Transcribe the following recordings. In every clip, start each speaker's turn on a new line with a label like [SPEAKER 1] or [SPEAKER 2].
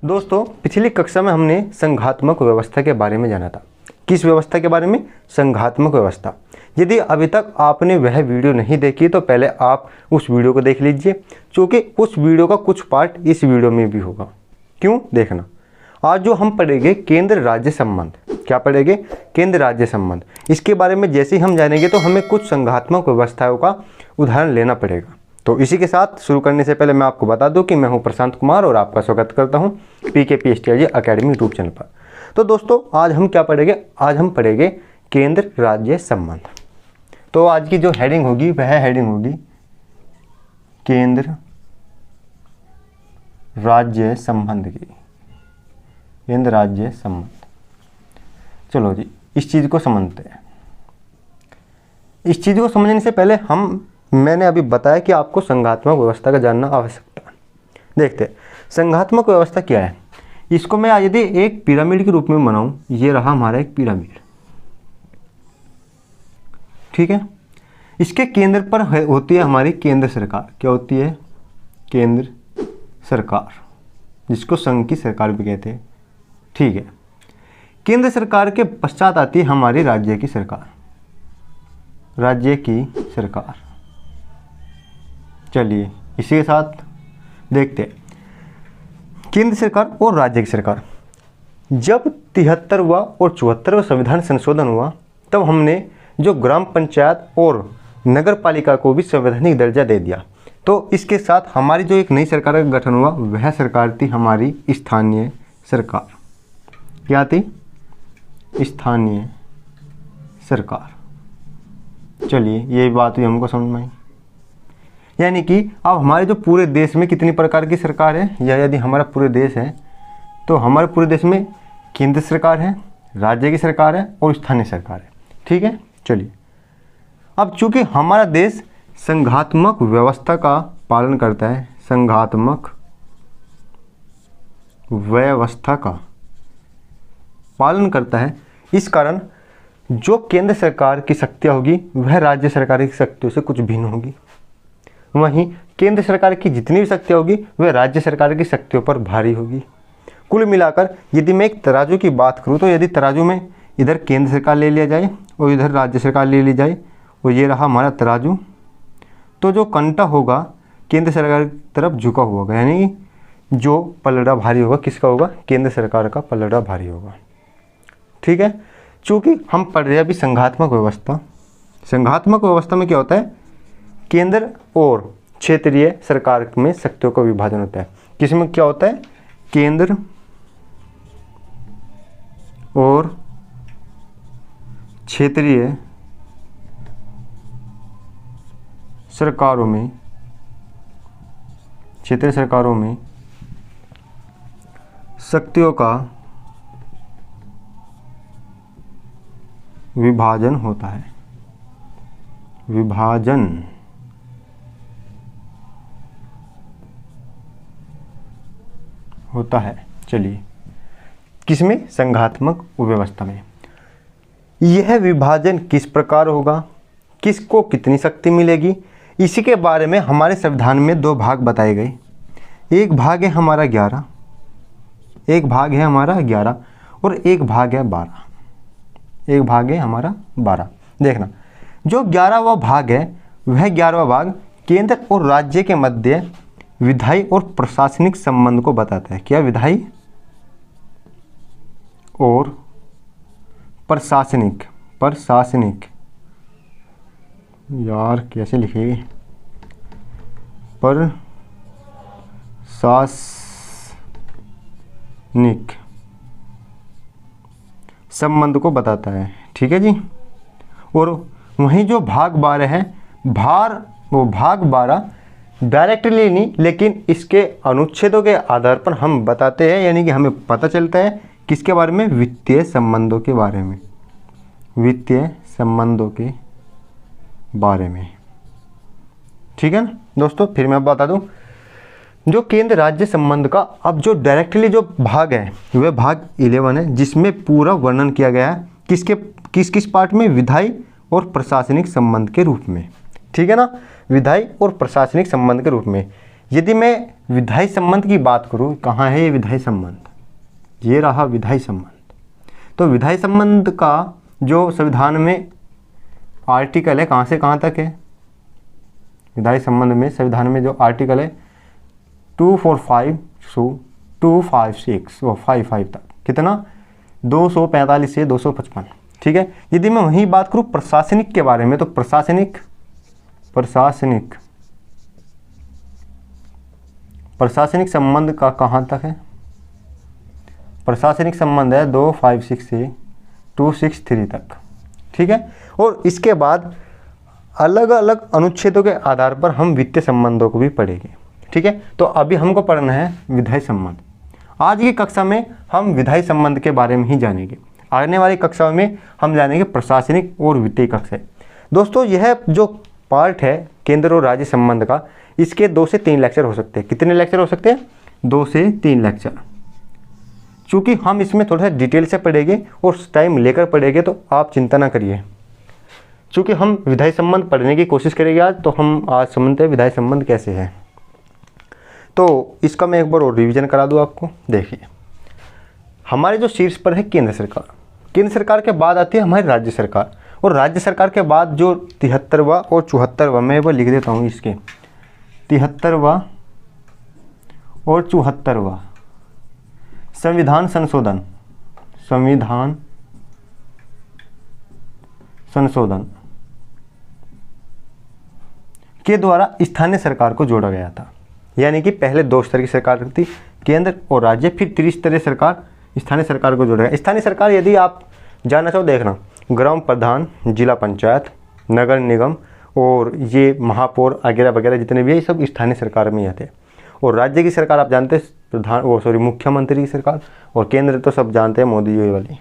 [SPEAKER 1] दोस्तों, पिछली कक्षा में हमने संघात्मक व्यवस्था के बारे में जाना था। किस व्यवस्था के बारे में? संघात्मक व्यवस्था। यदि अभी तक आपने वह वीडियो नहीं देखी तो पहले आप उस वीडियो को देख लीजिए, क्योंकि उस वीडियो का कुछ पार्ट इस वीडियो में भी होगा। क्यों? देखना। आज जो हम पढ़ेंगे केंद्र राज्य संबंध। क्या पढ़ेंगे? केंद्र राज्य संबंध। इसके बारे में जैसे ही हम जानेंगे तो हमें कुछ संघात्मक व्यवस्थाओं का उदाहरण लेना पड़ेगा। तो इसी के साथ शुरू करने से पहले मैं आपको बता दूं कि मैं हूं प्रशांत कुमार और आपका स्वागत करता हूं PKPSTRG अकेडमी यूट्यूब चैनल पर। तो दोस्तों, आज हम क्या पढ़ेंगे? आज हम पढ़ेंगे केंद्र राज्य संबंध। तो आज की जो हेडिंग होगी वह हेडिंग होगी केंद्र राज्य संबंध की। केंद्र राज्य संबंध। चलो जी, इस चीज़ को समझते हैं। इस चीज़ को समझने से पहले मैंने अभी बताया कि आपको संघात्मक व्यवस्था का जानना आवश्यकता है। देखते हैं संघात्मक व्यवस्था क्या है। इसको मैं यदि एक पिरामिड के रूप में बनाऊं, ये रहा हमारा एक पिरामिड, ठीक है। इसके केंद्र पर होती है हमारी केंद्र सरकार। क्या होती है? केंद्र सरकार, जिसको संघ की सरकार भी कहते हैं, ठीक है। केंद्र सरकार के पश्चात आती है हमारी राज्य की सरकार। राज्य की सरकार। चलिए इसी के साथ देखते हैं केंद्र सरकार और राज्य की सरकार। जब 73वां और 74वां संविधान संशोधन हुआ तब हमने जो ग्राम पंचायत और नगर पालिका को भी संवैधानिक दर्जा दे दिया। तो इसके साथ हमारी जो एक नई सरकार का गठन हुआ वह सरकार थी हमारी स्थानीय सरकार। क्या थी? स्थानीय सरकार। चलिए ये बात भी हमको समझ में आई। यानी कि अब हमारे जो पूरे देश में कितनी प्रकार की सरकार है, या यदि हमारा पूरे देश है तो हमारे पूरे देश में केंद्र सरकार है, राज्य की सरकार है और स्थानीय सरकार है, ठीक है। चलिए, अब चूंकि हमारा देश संघात्मक व्यवस्था का पालन करता है, संघात्मक व्यवस्था का पालन करता है, इस कारण जो केंद्र सरकार की शक्तियाँ होगी वह राज्य सरकार की शक्तियों से कुछ भिन्न होगी। वहीं केंद्र सरकार की जितनी भी शक्तियाँ होगी वह राज्य सरकार की शक्तियों पर भारी होगी। कुल मिलाकर यदि मैं एक तराजू की बात करूँ तो यदि तराजू में इधर केंद्र सरकार ले लिया जाए और इधर राज्य सरकार ले ली जाए और ये रहा हमारा तराजू, तो जो कंटा होगा केंद्र सरकार की तरफ झुका हुआ होगा, यानी जो पलड़ा भारी होगा किसका होगा? केंद्र सरकार का पलड़ा भारी होगा, ठीक है। चूँकि हम पढ़ रहे हैं अभी संघात्मक व्यवस्था। संघात्मक व्यवस्था में क्या होता है? केंद्र और क्षेत्रीय सरकार में शक्तियों का विभाजन होता है। किसमें क्या होता है? केंद्र और क्षेत्रीय सरकारों में, क्षेत्रीय सरकारों में शक्तियों का विभाजन होता है। विभाजन होता है। चलिए, किसमें? संघात्मक व्यवस्था में। यह विभाजन किस प्रकार होगा, किसको कितनी शक्ति मिलेगी, इसी के बारे में हमारे संविधान में दो भाग बताए गए। एक भाग है हमारा 11, एक भाग है हमारा 11 और एक भाग है 12। एक भाग है हमारा 12। देखना, जो 11वां भाग है वह 11वां भाग केंद्र और राज्य के मध्य विधायी और प्रशासनिक संबंध को बताता है। क्या? विधायी और प्रशासनिक। प्रशासनिक, यार कैसे लिखे? प्रशासनिक संबंध को बताता है, ठीक है जी। और वहीं जो भाग 12 है, वो भाग 12 डायरेक्टली नहीं लेकिन इसके अनुच्छेदों के आधार पर हम बताते हैं, यानी कि हमें पता चलता है किसके बारे में? वित्तीय संबंधों के बारे में। वित्तीय संबंधों के बारे में, ठीक है ना दोस्तों। फिर मैं बता दूं, जो केंद्र राज्य संबंध का अब जो डायरेक्टली जो भाग है वह भाग 11 है, जिसमें पूरा वर्णन किया गया है किस किस पार्ट में? विधायी और प्रशासनिक संबंध के रूप में, ठीक है ना। विधायी और प्रशासनिक संबंध के रूप में यदि मैं विधायी संबंध की बात करूँ, कहाँ है ये विधायी संबंध, ये रहा विधायी संबंध। तो विधायी संबंध का जो संविधान में आर्टिकल है, कहाँ से कहाँ तक है, विधायी संबंध में संविधान में जो आर्टिकल है 245 से 256 और 55 तक, कितना 245 से 255, ठीक है। यदि मैं वहीं बात करूँ प्रशासनिक के बारे में, तो प्रशासनिक संबंध का कहाँ तक है, प्रशासनिक संबंध है 256 से 263 तक, ठीक है। और इसके बाद अलग अलग अनुच्छेदों के आधार पर हम वित्तीय संबंधों को भी पढ़ेंगे, ठीक है। तो अभी हमको पढ़ना है विधायी संबंध। आज की कक्षा में हम विधायी संबंध के बारे में ही जानेंगे, आने वाली कक्षाओं में हम जानेंगे प्रशासनिक और वित्तीय कक्षाएं। दोस्तों यह जो पार्ट है केंद्र और राज्य संबंध का, इसके 2 से 3 लेक्चर हो सकते हैं। कितने लेक्चर हो सकते हैं? 2 से 3 लेक्चर। चूँकि हम इसमें थोड़ा सा डिटेल से पढ़ेंगे और टाइम लेकर पढ़ेंगे, तो आप चिंता ना करिए। चूँकि हम विधायी संबंध पढ़ने की कोशिश करेंगे आज, तो हम आज समझते हैं विधायी संबंध कैसे है। तो इसका मैं एक बार और रिवीजन करा दूँ आपको। देखिए, हमारे जो शीर्ष पर है केंद्र सरकार, केंद्र सरकार के बाद आती है हमारी राज्य सरकार, और राज्य सरकार के बाद जो 73वां और 74वां, मैं वो लिख देता हूँ इसके, 73वां और 74वां संविधान संशोधन के द्वारा स्थानीय सरकार को जोड़ा गया था। यानी कि पहले 2 स्तर की सरकार थी, केंद्र और राज्य, फिर त्रिस्तरीय सरकार स्थानीय सरकार को जोड़ा गया। स्थानीय सरकार यदि आप जानना चाहो, देखना, ग्राम प्रधान, जिला पंचायत, नगर निगम और ये महापौर वगैरह वगैरह जितने भी है, ये सब स्थानीय सरकार में ही आते हैं। और राज्य की सरकार आप जानते हैं मुख्यमंत्री की सरकार, और केंद्र तो सब जानते हैं मोदी जी वाली,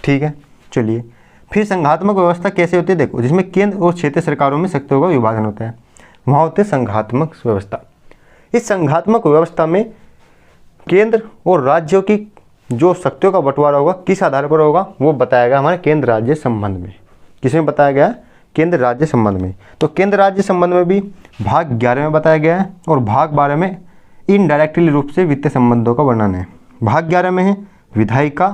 [SPEAKER 1] ठीक है। चलिए, फिर संघात्मक व्यवस्था कैसे होती है, देखो, जिसमें केंद्र और क्षेत्रीय सरकारों में शक्तियों का विभाजन होता है, वहाँ होते हैं संघात्मक व्यवस्था। इस संघात्मक व्यवस्था में केंद्र और राज्यों की जो शक्तियों का बंटवारा होगा, किस आधार पर होगा, वो बताया गया हमारे केंद्र राज्य संबंध में। किसमें बताया गया? केंद्र राज्य संबंध में। तो केंद्र राज्य संबंध में भी भाग 11 में बताया गया है, और भाग 12 में इनडायरेक्टली रूप से वित्तीय संबंधों का वर्णन है। भाग 11 में है विधायी का,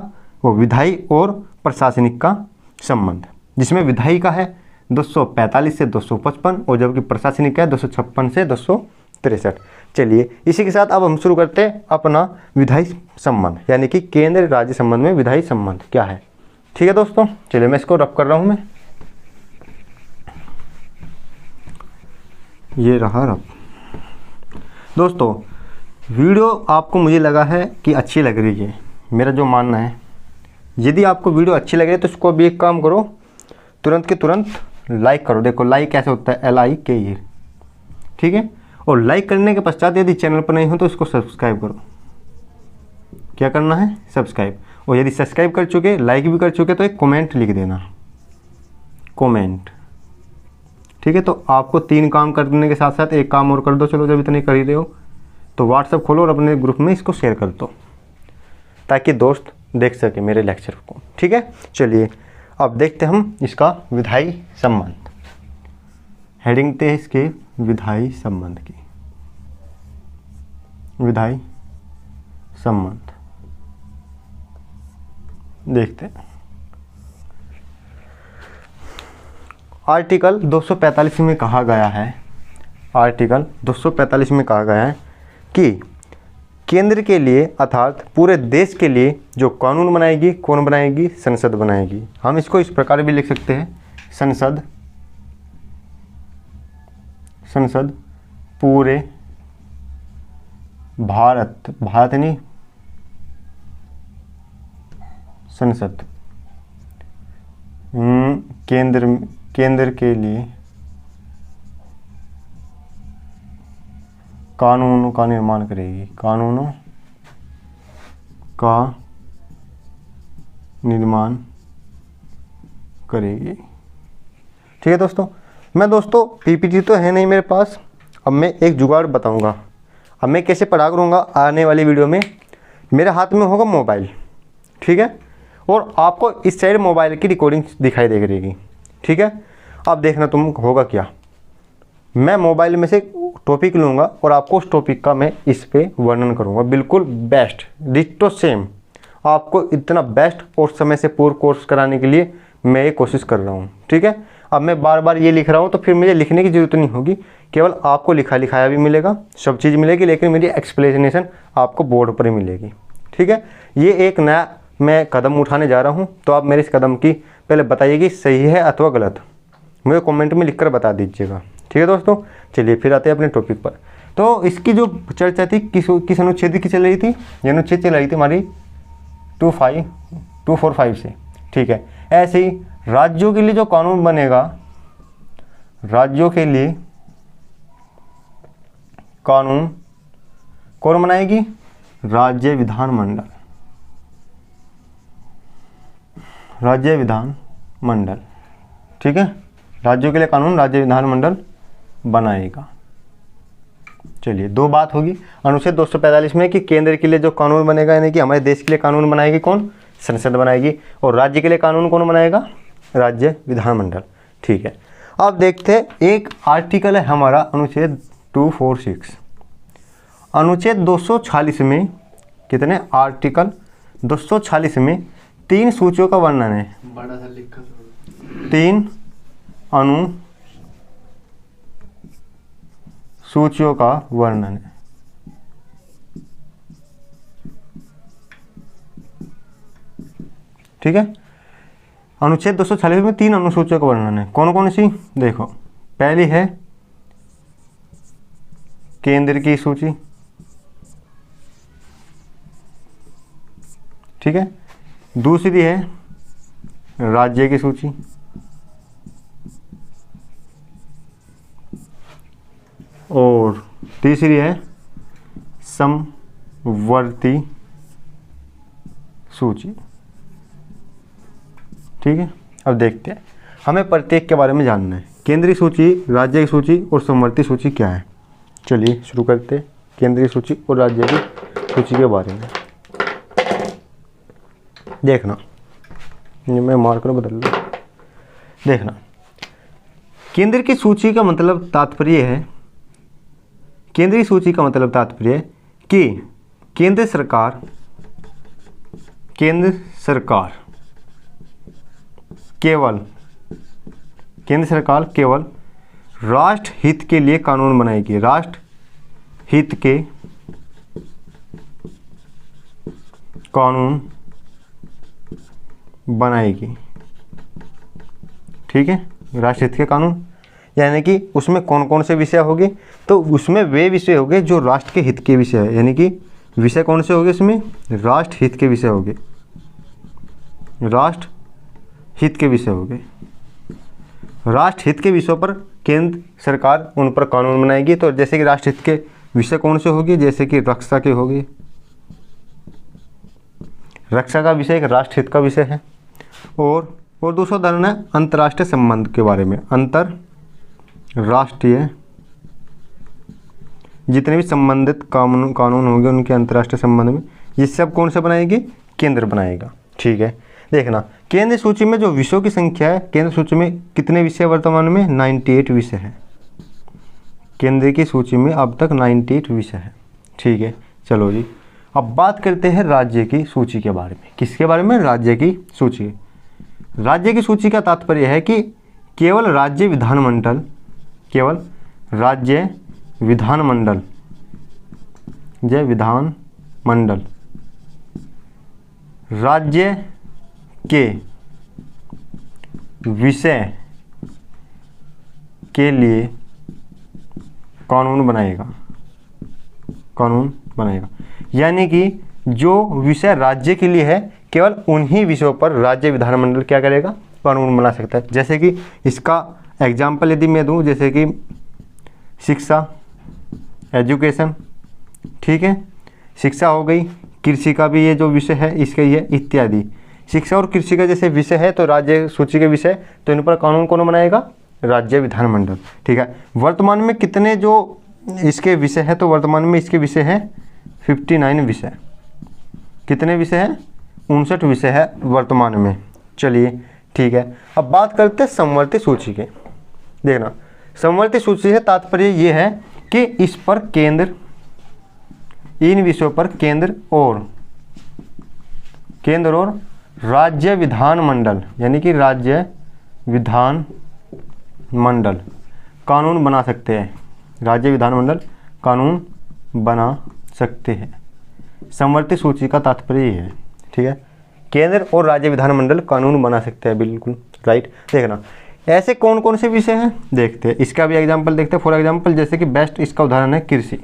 [SPEAKER 1] वो विधायी और प्रशासनिक का संबंध, जिसमें विधायी का है 245 से 255, और जबकि प्रशासनिक का है 256 से 263। चलिए, इसी के साथ अब हम शुरू करते हैं अपना विधायी संबंध, यानी कि केंद्र राज्य संबंध में विधायी संबंध क्या है। ठीक है दोस्तों, चलिए मैं इसको रब कर रहा हूँ। मैं ये रहा रब। दोस्तों, वीडियो आपको मुझे लगा है कि अच्छी लग रही है, मेरा जो मानना है। यदि आपको वीडियो अच्छी लग रही है तो इसको अभी एक काम करो, तुरंत के तुरंत लाइक करो। देखो लाइक कैसे होता है, LIKE, ठीक है। और लाइक करने के पश्चात यदि चैनल पर नहीं हो तो इसको सब्सक्राइब करो। क्या करना है? सब्सक्राइब। और यदि सब्सक्राइब कर चुके, लाइक भी कर चुके, तो एक कमेंट लिख देना, कमेंट, ठीक है। तो आपको 3 काम करने के साथ साथ एक काम और कर दो, चलो जब इतने कर ही रहे हो तो व्हाट्सएप खोलो और अपने ग्रुप में इसको शेयर कर दो, ताकि दोस्त देख सके मेरे लेक्चर को, ठीक है। चलिए अब देखते हैं हम इसका विधायी संबंध। हेडिंग थे इसके विधायी संबंध की, विधायी संबंध देखते हैं। आर्टिकल 245 में कहा गया है, आर्टिकल 245 में कहा गया है कि केंद्र के लिए अर्थात पूरे देश के लिए जो कानून बनाएगी, कौन बनाएगी? संसद बनाएगी। हम इसको इस प्रकार भी लिख सकते हैं, संसद, संसद पूरे भारत, भारत नहीं, संसद केंद्र के लिए कानूनों का निर्माण करेगी, कानूनों का निर्माण करेगी। ठीक है दोस्तों। दोस्तों PPT तो है नहीं मेरे पास, अब मैं एक जुगाड़ बताऊंगा। अब मैं कैसे पढ़ा करूँगा आने वाली वीडियो में। मेरे हाथ में होगा मोबाइल, ठीक है, और आपको इस साइड मोबाइल की रिकॉर्डिंग दिखाई दे रहेगी, ठीक है। अब देखना तुम होगा क्या, मैं मोबाइल में से टॉपिक लूँगा और आपको उस टॉपिक का मैं इस पे वर्णन करूँगा, बिल्कुल बेस्ट डिट्टो सेम। आपको इतना बेस्ट और समय से पूर्ण कोर्स कराने के लिए मैं ये कोशिश कर रहा हूँ, ठीक है। अब मैं बार बार ये लिख रहा हूँ तो फिर मुझे लिखने की ज़रूरत नहीं होगी, केवल आपको लिखा लिखाया भी मिलेगा, सब चीज़ मिलेगी, लेकिन मेरी एक्सप्लेनेशन आपको बोर्ड पर ही मिलेगी, ठीक है। ये एक नया मैं कदम उठाने जा रहा हूँ, तो आप मेरे इस कदम की पहले बताइए कि सही है अथवा गलत, मुझे कमेंट में लिखकर बता दीजिएगा, ठीक है दोस्तों। चलिए फिर आते हैं अपने टॉपिक पर। तो इसकी जो चर्चा थी किस अनुच्छेद की चल रही थी, ये अनुच्छेद चल रही थी हमारी 245 से, ठीक है। ऐसे ही राज्यों के लिए जो कानून बनेगा, राज्यों के लिए कानून कौन बनाएगी? राज्य विधानमंडल, राज्य विधानमंडल, ठीक है। राज्यों के लिए कानून राज्य विधानमंडल बनाएगा। चलिए दो बात होगी अनुच्छेद 245 में कि केंद्र के लिए जो कानून बनेगा, यानी कि हमारे देश के लिए कानून बनाएगी कौन? संसद बनाएगी। और राज्य के लिए कानून कौन बनाएगा? राज्य विधानमंडल, ठीक है। अब देखते हैं, एक आर्टिकल है हमारा अनुच्छेद 246। अनुच्छेद 246 में कितने आर्टिकल? 246 में 3 सूचियों का वर्णन है,
[SPEAKER 2] बड़ा सा लिखा
[SPEAKER 1] 3 सूचियों का वर्णन है, ठीक है। अनुच्छेद 246 में 3 अनुसूचियों का वर्णन है। कौन कौन सी? देखो, पहली है केंद्र की सूची, ठीक है। दूसरी है राज्य की सूची, और तीसरी है समवर्ती सूची, ठीक है। अब देखते हैं, हमें प्रत्येक के बारे में जानना है। केंद्रीय सूची, राज्य की सूची और समवर्ती सूची क्या है? चलिए शुरू करते हैं केंद्रीय सूची और राज्य की सूची के बारे में। देखना, ये मैं मार्कर बदल लूँ। देखना, केंद्र की सूची का मतलब तात्पर्य है, केंद्रीय सूची का मतलब तात्पर्य है कि केंद्र सरकार केवल राष्ट्र हित के लिए कानून बनाएगी, राष्ट्र हित के कानून बनाएगी, ठीक है। राष्ट्र हित के कानून यानी कि उसमें कौन कौन से विषय होंगे? तो उसमें वे विषय होंगे जो राष्ट्र के हित के विषय है, यानी कि विषय कौन से होंगे? इसमें राष्ट्र हित के विषय होंगे, राष्ट्र हित के विषय होंगे। राष्ट्र हित के विषयों पर केंद्र सरकार उन पर कानून बनाएगी। तो जैसे कि राष्ट्र हित के विषय कौन से होंगे? जैसे कि रक्षा के होंगे, रक्षा का विषय एक राष्ट्र हित का विषय है। और दूसरा उदाहरण है अंतर्राष्ट्रीय संबंध के बारे में, अंतरराष्ट्रीय जितने भी संबंधित कानून होंगे उनके अंतर्राष्ट्रीय संबंध में, ये सब कौन से बनाएगी? केंद्र बनाएगा, ठीक है। देखना, केंद्र सूची में जो विषयों की संख्या है, केंद्र सूची में कितने विषय वर्तमान में? 98 विषय है। केंद्र की सूची में अब तक 98 विषय है, ठीक है। चलो जी, अब बात करते हैं राज्य की सूची के बारे में। किसके बारे में? राज्य की सूची। राज्य की सूची का तात्पर्य है कि केवल राज्य विधानमंडल राज्य के विषय के लिए कानून बनाएगा, यानी कि जो विषय राज्य के लिए है केवल उन्हीं विषयों पर राज्य विधानमंडल क्या करेगा? कानून बना सकता है। जैसे कि इसका एग्जाम्पल यदि मैं दूं, जैसे कि शिक्षा, एजुकेशन, ठीक है, शिक्षा हो गई, कृषि का भी ये जो विषय है इसका ये इत्यादि। शिक्षा और कृषि का जैसे विषय है तो राज्य सूची के विषय, तो इन पर कानून कौन बनाएगा? राज्य विधानमंडल, ठीक है। वर्तमान में कितने जो इसके विषय है? तो वर्तमान में इसके विषय है 59 विषय। कितने विषय हैं? 59 विषय है वर्तमान में। चलिए ठीक है, अब बात करते हैं समवर्ती सूची के। देखना, समवर्ती सूची से तात्पर्य ये है कि इस पर केंद्र, इन विषयों पर केंद्र और राज्य विधानमंडल, यानी कि राज्य विधानमंडल कानून बना सकते हैं। राज्य विधानमंडल कानून बना सकते हैं। समवर्ती सूची का तात्पर्य ये है, ठीक है। केंद्र और राज्य विधानमंडल कानून बना सकते हैं, बिल्कुल राइट। देखना ऐसे कौन कौन से विषय हैं, देखते हैं। इसका भी एग्जाम्पल देखते हैं। फॉर एग्जाम्पल जैसे कि बेस्ट इसका उदाहरण है कृषि।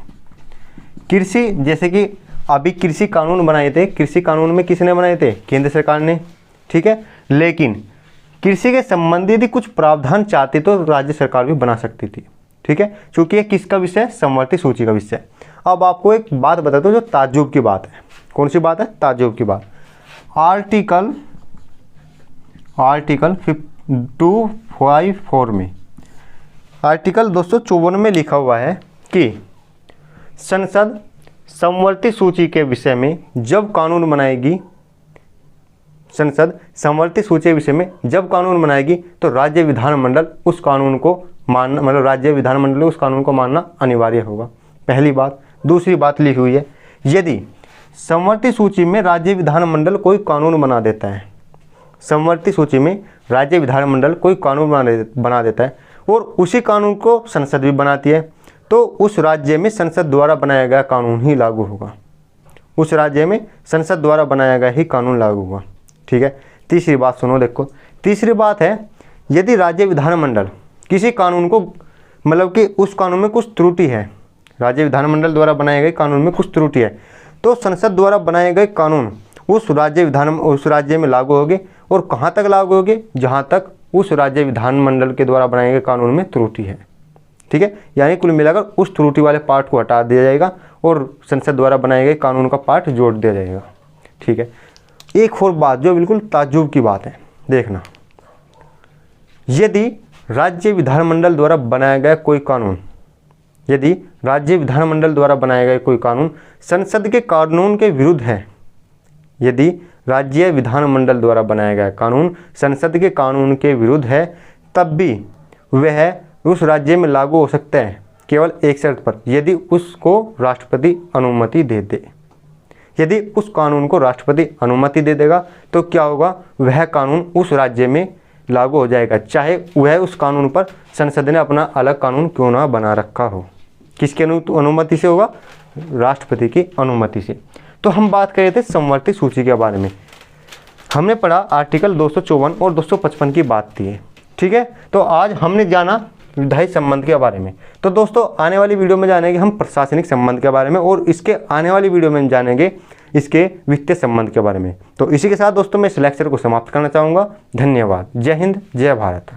[SPEAKER 1] कृषि जैसे कि अभी कृषि कानून बनाए थे, कृषि कानून में किसने बनाए थे, केंद्र सरकार ने, ठीक है। लेकिन कृषि के संबंधी यदि कुछ प्रावधान चाहती तो राज्य सरकार भी बना सकती थी, ठीक है। चूंकि ये किसका विषय है, समवर्ती सूची का विषय है। अब आपको एक बात बताता हूँ जो ताज्जुब की बात है। कौन सी बात है, ताज्जुब की बात। आर्टिकल 254 में, आर्टिकल 254 में लिखा हुआ है कि संसद समवर्ती सूची के विषय में जब कानून बनाएगी, संसद समवर्ती सूची के विषय में जब कानून बनाएगी तो राज्य विधानमंडल उस कानून को मानना, मतलब राज्य विधानमंडल उस कानून को मानना अनिवार्य होगा। पहली बात। दूसरी बात लिखी हुई है, यदि समवर्ती सूची में राज्य विधानमंडल कोई कानून बना देता है, समवर्ती सूची में राज्य विधानमंडल कोई कानून बना देता है और उसी कानून को संसद भी बनाती है, तो उस राज्य में संसद द्वारा बनाया गया कानून ही लागू होगा। उस राज्य में संसद द्वारा बनाया गया ही कानून लागू होगा, ठीक है। तीसरी बात सुनो, देखो तीसरी बात है, यदि राज्य विधानमंडल किसी कानून को, मतलब कि उस कानून में कुछ त्रुटि है, राज्य विधानमंडल द्वारा बनाए गए कानून में कुछ त्रुटि है, तो संसद द्वारा बनाए गए कानून उस राज्य में लागू होंगे। और कहाँ तक लागू होंगे, जहाँ तक उस राज्य विधानमंडल के द्वारा बनाए गए कानून में त्रुटि है, ठीक है। यानी कुल मिलाकर उस त्रुटि वाले पार्ट को हटा दिया जाएगा और संसद द्वारा बनाए गए कानून का पार्ट जोड़ दिया जाएगा, ठीक है। एक और बात जो बिल्कुल ताज्जुब की बात है, देखना, यदि राज्य विधानमंडल द्वारा बनाया गया कोई कानून, यदि राज्य विधानमंडल द्वारा बनाया गया कोई कानून संसद के कानून के विरुद्ध है, यदि राज्य विधानमंडल द्वारा बनाया गया कानून संसद के कानून के विरुद्ध है, तब भी वह उस राज्य में लागू हो सकता है केवल एक शर्त पर, यदि उसको राष्ट्रपति अनुमति दे दे। यदि उस कानून को राष्ट्रपति अनुमति दे देगा तो क्या होगा, वह कानून उस राज्य में लागू हो जाएगा, चाहे वह उस कानून पर संसद ने अपना अलग कानून क्यों ना बना रखा हो। किसकी अनुमति से होगा, राष्ट्रपति की अनुमति से। तो हम बात कर रहे थे समवर्ती सूची के बारे में, हमने पढ़ा आर्टिकल 254 और 255 की बात थी, ठीक है। तो आज हमने जाना विधायी संबंध के बारे में। तो दोस्तों आने वाली वीडियो में जानेंगे हम प्रशासनिक संबंध के बारे में, और इसके आने वाली वीडियो में जानेंगे इसके वित्तीय संबंध के बारे में। तो इसी के साथ दोस्तों मैं इस लेक्चर को समाप्त करना चाहूँगा। धन्यवाद। जय हिंद, जय भारत।